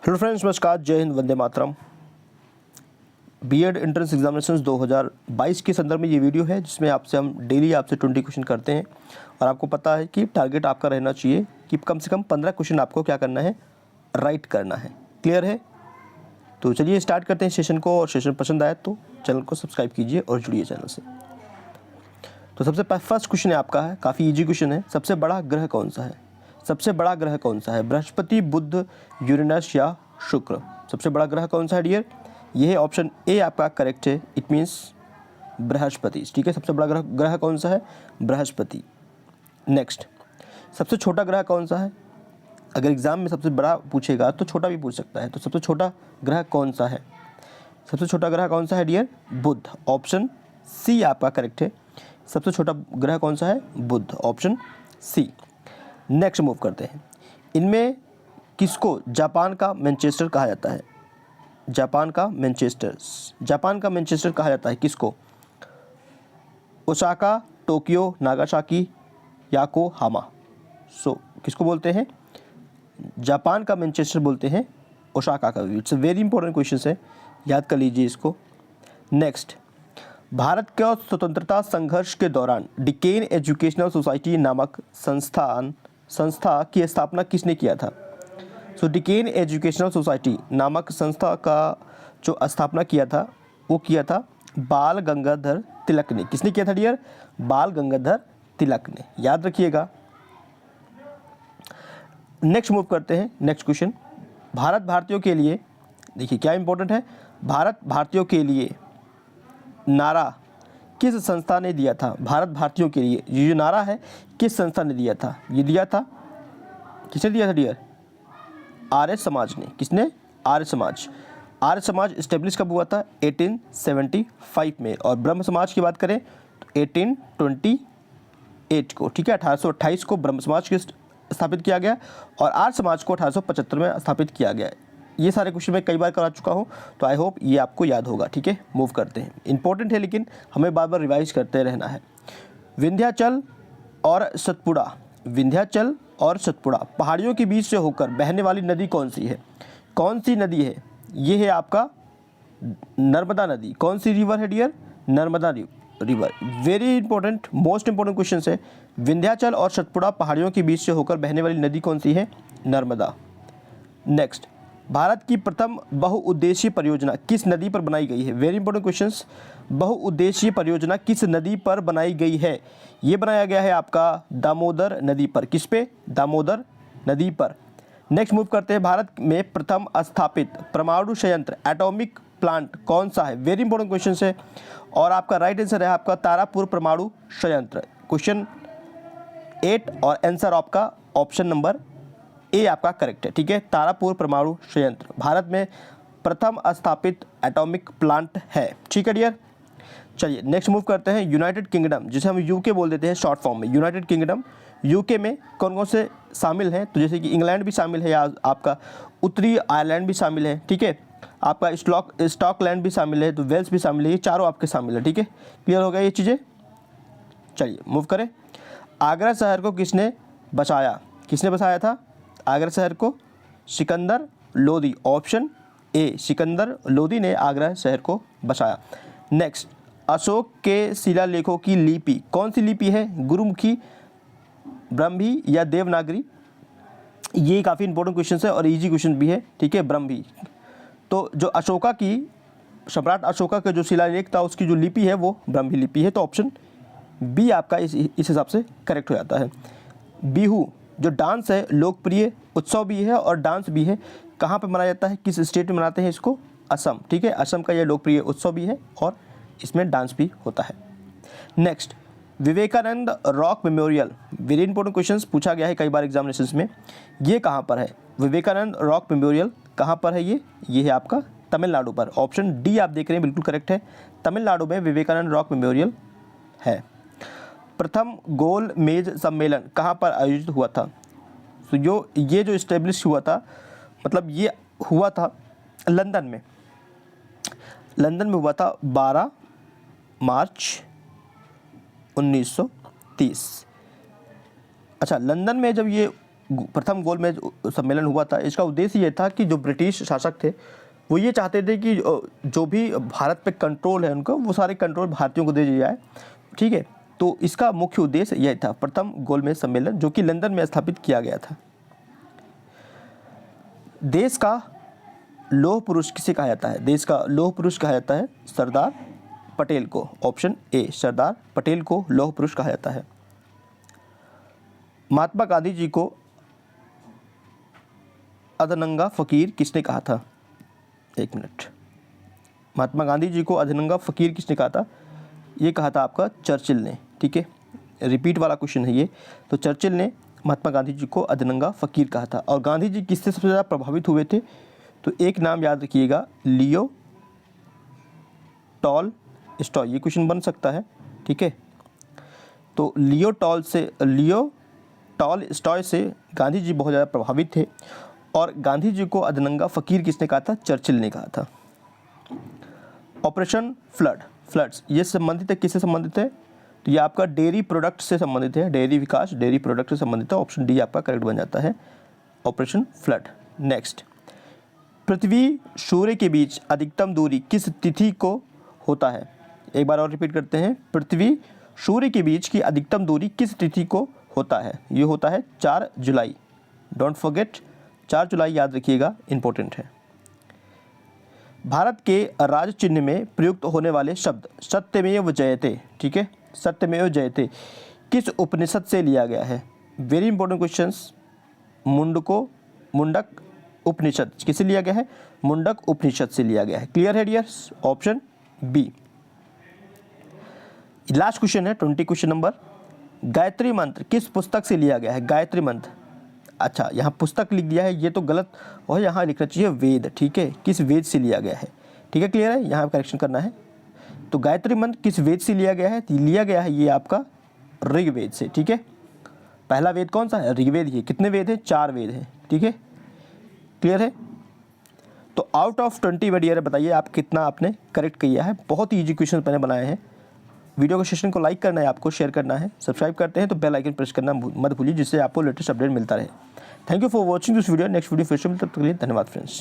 Hello friends, नमस्कार, जय Hind, Vande Mataram. BEd entrance examinations 2022 के संदर्भ में ये वीडियो है जिसमें हम डेली 20 क्वेश्चन करते हैं और आपको पता है कि टारगेट आपका रहना चाहिए कि कम से कम 15 क्वेश्चन आपको क्या करना है, राइट करना है। क्लियर है? तो चलिए स्टार्ट करते हैं सेशन को। और सेशन पसंद आए तो चैनल को सब्सक्राइब कीजिए और जुड़िए चैनल से। तो सबसे फर्स्ट क्वेश्चन है आपका, है काफ़ी ईजी क्वेश्चन है। सबसे बड़ा ग्रह कौन सा है? सबसे बड़ा ग्रह कौन सा है? बृहस्पति, बुध, यूरेनस या शुक्र? सबसे बड़ा ग्रह कौन सा है डियर? ये है ऑप्शन ए आपका करेक्ट है। It means Brihaspati. ठीक है, सबसे बड़ा ग्रह कौन सा है? बृहस्पति। नेक्स्ट, सबसे छोटा ग्रह कौन सा है? अगर एग्जाम में सबसे बड़ा पूछेगा तो छोटा भी पूछ सकता है। तो सबसे छोटा ग्रह कौन सा है? सबसे छोटा ग्रह कौन सा है डियर? बुध। ऑप्शन सी आपका करेक्ट है। सबसे छोटा ग्रह कौन सा है? Budh. Option C. Next move करते हैं। इनमें किसको जापान का मैनचेस्टर कहा जाता है? जापान का मैनचेस्टर कहा जाता है किसको? Osaka, Tokyo, Nagasaki, Yokohama. किसको बोलते हैं? जापान का मैनचेस्टर बोलते हैं ओसाका का। It's a very important question है, याद कर लीजिए इसको। नेक्स्ट, भारत के स्वतंत्रता संघर्ष के दौरान डिकेन एजुकेशनल सोसाइटी नामक संस्था की स्थापना किसने किया था? डिकेन एजुकेशनल सोसाइटी नामक संस्था का जो स्थापना किया था वो किया था बाल गंगाधर तिलक ने। किसने किया था डियर? बाल गंगाधर तिलक ने, याद रखिएगा। नेक्स्ट मूव करते हैं। नेक्स्ट क्वेश्चन, भारत भारतीयों के लिए, देखिए क्या इंपॉर्टेंट है, भारत भारतीयों के लिए नारा किस संस्था ने दिया था? भारत भारतीयों के लिए ये जो नारा है किस संस्था ने दिया था? ये दिया था, किसने दिया था डियर? आर्य समाज ने। किसने? आर्य समाज। आर्य समाज इस्टेब्लिश कब हुआ था? 1875 में। और ब्रह्म समाज की बात करें तो 1828 को। ठीक है, 1828 को ब्रह्म समाज को स्थापित किया गया और आर्य समाज को 1875 में स्थापित किया गया। ये सारे क्वेश्चन मैं कई बार करा चुका हूँ, तो आई होप ये आपको याद होगा। ठीक है, मूव करते हैं। इंपॉर्टेंट है लेकिन हमें बार बार रिवाइज करते रहना है। विंध्याचल और सतपुड़ा पहाड़ियों के बीच से होकर बहने वाली नदी कौन सी है? कौन सी नदी है? ये है आपका नर्मदा नदी। कौन सी रिवर है dear? Narmada river. Very important, most important question है। विंध्याचल और सतपुड़ा पहाड़ियों के बीच से होकर बहने वाली नदी कौन सी है? नर्मदा। नेक्स्ट, भारत की प्रथम बहुउद्देशीय परियोजना किस नदी पर बनाई गई है? Very important questions. बहुउद्देशीय परियोजना किस नदी पर बनाई गई है? ये बनाया गया है आपका दामोदर नदी पर। किस पे? दामोदर नदी पर। नेक्स्ट मूव करते हैं। भारत में प्रथम स्थापित परमाणु संयंत्र एटॉमिक प्लांट कौन सा है? वेरी इंपॉर्टेंट क्वेश्चन है और आपका राइट आंसर है आपका तारापुर परमाणु संयंत्र। क्वेश्चन 8 और आंसर आपका ऑप्शन नंबर ए आपका करेक्ट है। ठीक है, तारापुर परमाणु संयंत्र भारत में प्रथम स्थापित एटॉमिक प्लांट है। ठीक है डियर, चलिए नेक्स्ट मूव करते हैं। यूनाइटेड किंगडम, जिसे हम यूके बोल देते हैं शॉर्ट फॉर्म में, यूनाइटेड किंगडम। यूके में कौन कौन से शामिल हैं? तो जैसे कि इंग्लैंड भी शामिल है, या आपका उत्तरी आयरलैंड भी शामिल है। ठीक है, आपका स्कॉटलैंड भी शामिल है, तो वेल्स भी शामिल है। ये चारों आपके शामिल है। ठीक है, क्लियर हो गया ये चीज़ें? चलिए मूव करें। आगरा शहर को किसने बसाया? किसने बसाया था आगरा शहर को? सिकंदर लोदी। ऑप्शन ए, सिकंदर लोदी ने आगरा शहर को बसाया। नेक्स्ट, अशोक के शिलालेखों की लिपि कौन सी लिपि है? गुरुमुखी, ब्रह्मी या देवनागरी? ये काफ़ी इंपॉर्टेंट क्वेश्चन है और इजी क्वेश्चन भी है। ठीक है, ब्रह्मी। तो जो अशोका की, सम्राट अशोका का जो शिलालेख था उसकी जो लिपि है वो ब्रह्मी लिपि है। तो ऑप्शन बी आपका इस हिसाब से करेक्ट हो जाता है। बिहू जो डांस है, लोकप्रिय उत्सव भी है और डांस भी है। कहाँ पे मनाया जाता है? किस स्टेट में मनाते हैं इसको? असम। ठीक है, असम का ये लोकप्रिय उत्सव भी है और इसमें डांस भी होता है। Next, Vivekananda rock memorial. Very important questions पूछा गया है कई बार एग्जामिनेशंस में। ये कहाँ पर है? विवेकानंद रॉक मेमोरियल कहाँ पर है? ये है आपका तमिलनाडु पर। ऑप्शन डी आप देख रहे हैं, बिल्कुल करेक्ट है। तमिलनाडु में विवेकानंद रॉक मेमोरियल है। प्रथम गोल मेज सम्मेलन कहाँ पर आयोजित हुआ था? तो ये जो इस्टेब्लिश हुआ था, मतलब ये हुआ था लंदन में। लंदन में हुआ था 12 मार्च 1930। अच्छा, लंदन में जब ये प्रथम गोलमेज सम्मेलन हुआ था, इसका उद्देश्य ये था कि जो ब्रिटिश शासक थे वो ये चाहते थे कि जो भी भारत पे कंट्रोल है उनका, वो सारे कंट्रोल भारतीयों को दे दिया जाए, ठीक है। तो इसका मुख्य उद्देश्य यह था, प्रथम गोलमेज सम्मेलन, जो कि लंदन में स्थापित किया गया था। देश का लौह पुरुष किसे कहा जाता है? देश का लौह पुरुष कहा जाता है सरदार पटेल को। ऑप्शन ए, सरदार पटेल को लौह पुरुष कहा जाता है। महात्मा गांधी जी को अधनंगा फकीर किसने कहा था? एक मिनट। महात्मा गांधी जी को अधनंगा फकीर किसने कहा था? ये कहा था आपका चर्चिल ने, ठीक है। रिपीट वाला क्वेश्चन है ये। तो चर्चिल ने महात्मा गांधी जी को अधनंगा फकीर कहा था। और गांधी जी किससे सबसे ज़्यादा प्रभावित हुए थे? तो एक नाम याद रखिएगा, लियो टॉलस्टॉय। ये क्वेश्चन बन सकता है, ठीक है। तो लियो टॉलस्टॉय से गांधी जी बहुत ज़्यादा प्रभावित थे। और गांधी जी को अधनंगा फकीर किसने कहा था? चर्चिल ने कहा था। ऑपरेशन फ्लड्स ये संबंधित है, किससे संबंधित है? तो ये आपका डेयरी प्रोडक्ट से संबंधित है, डेयरी विकास, डेयरी प्रोडक्ट से संबंधित है। ऑप्शन डी आपका करेक्ट बन जाता है, ऑपरेशन फ्लड। नेक्स्ट, पृथ्वी सूर्य के बीच अधिकतम दूरी किस तिथि को होता है? एक बार और रिपीट करते हैं, पृथ्वी सूर्य के बीच की अधिकतम दूरी किस तिथि को होता है? ये होता है 4 जुलाई। डोंट फॉरगेट, 4 जुलाई याद रखिएगा, इंपॉर्टेंट है। भारत के राज चिन्ह में प्रयुक्त होने वाले शब्द सत्यमेव जयते, ठीक है, सत्यमेव जयते किस उपनिषद से लिया गया है? Very important questions. Mundaka Upanishad किससे लिया गया है? मुंडक उपनिषद से लिया गया है। क्लियर है dears? Option B. Last question है 20 क्वेश्चन नंबर। गायत्री मंत्र किस पुस्तक से लिया गया है? गायत्री मंत्र, अच्छा यहाँ पुस्तक लिख दिया है, ये तो गलत, और यहाँ लिखना चाहिए वेद, ठीक है। किस वेद से लिया गया है? ठीक है, क्लियर है, यहाँ करेक्शन करना है। तो गायत्री मंत्र किस वेद से लिया गया है? लिया गया है ये आपका ऋग्वेद से, ठीक है। पहला वेद कौन सा है? ऋग्वेद। ये कितने वेद हैं? 4 वेद हैं, ठीक है, क्लियर है। तो आउट ऑफ 20 वर्ड ईयर बताइए आप कितना आपने करेक्ट किया है। बहुत ही ईजी क्वेश्चन मैंने बनाए हैं। वीडियो को सेशन को लाइक करना है, आपको शेयर करना है, सब्सक्राइब करते हैं तो बेल आइकन प्रेस करना मत भूलिए, जिससे आपको लेटेस्ट अपडेट मिलता रहे। Thank you for watching this video. Next video फिर से मिलते हैं, तब तक के लिए धन्यवाद फ्रेंड्स।